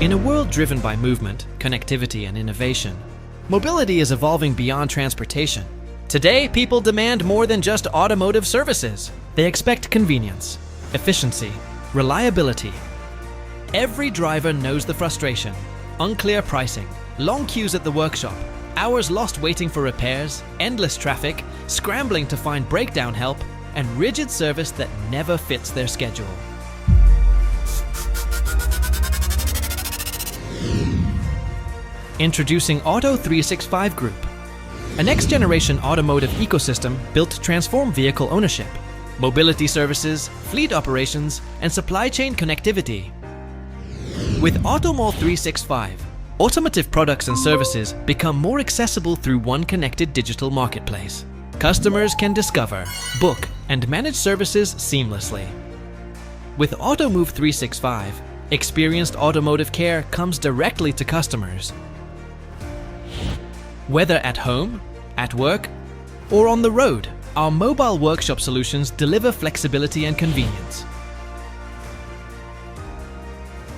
In a world driven by movement, connectivity, and innovation, mobility is evolving beyond transportation. Today, people demand more than just automotive services. They expect convenience, efficiency, reliability. Every driver knows the frustration: unclear pricing, long queues at the workshop, hours lost waiting for repairs, endless traffic, scrambling to find breakdown help, and rigid service that never fits their schedule. Introducing Auto365 Group, a next-generation automotive ecosystem built to transform vehicle ownership, mobility services, fleet operations, and supply chain connectivity. With Auto365, automotive products and services become more accessible through one connected digital marketplace. Customers can discover, book, and manage services seamlessly. With Automove365, experienced automotive care comes directly to customers. Whether at home, at work, or on the road, our mobile workshop solutions deliver flexibility and convenience.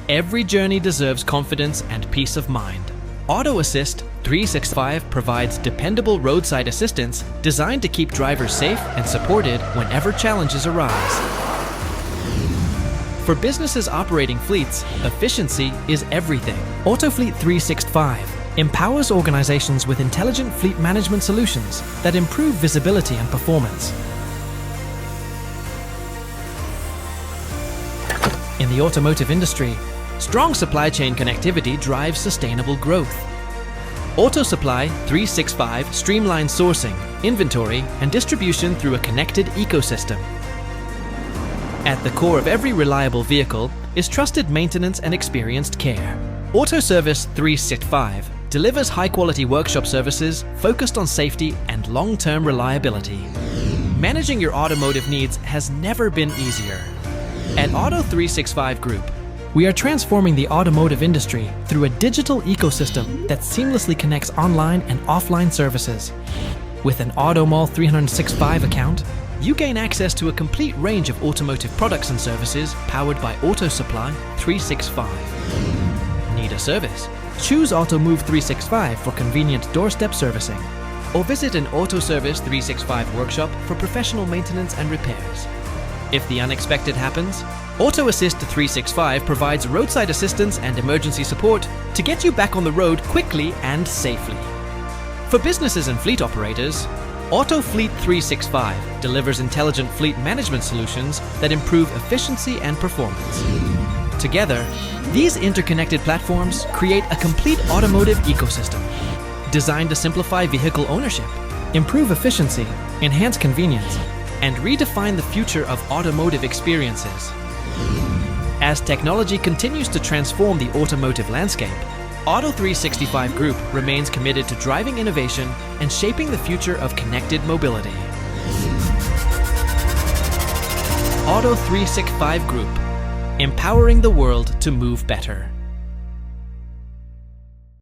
Every journey deserves confidence and peace of mind. Auto Assist 365 provides dependable roadside assistance designed to keep drivers safe and supported whenever challenges arise. For businesses operating fleets, efficiency is everything. Autofleet 365 empowers organizations with intelligent fleet management solutions that improve visibility and performance. In the automotive industry, strong supply chain connectivity drives sustainable growth. Auto Supply 365 streamlines sourcing, inventory, and distribution through a connected ecosystem. At the core of every reliable vehicle is trusted maintenance and experienced care. Auto Service 365 delivers high-quality workshop services focused on safety and long-term reliability. Managing your automotive needs has never been easier. At Auto365 Group, we are transforming the automotive industry through a digital ecosystem that seamlessly connects online and offline services. With an Automall 365 account, you gain access to a complete range of automotive products and services powered by Auto Supply 365. Need a service? Choose Automove 365 for convenient doorstep servicing, or visit an Auto Service 365 workshop for professional maintenance and repairs. If the unexpected happens, Auto Assist 365 provides roadside assistance and emergency support to get you back on the road quickly and safely. For businesses and fleet operators, Autofleet 365 delivers intelligent fleet management solutions that improve efficiency and performance. Together, these interconnected platforms create a complete automotive ecosystem designed to simplify vehicle ownership, improve efficiency, enhance convenience, and redefine the future of automotive experiences. As technology continues to transform the automotive landscape, Auto365 Group remains committed to driving innovation and shaping the future of connected mobility. Auto365 Group, empowering the world to move better.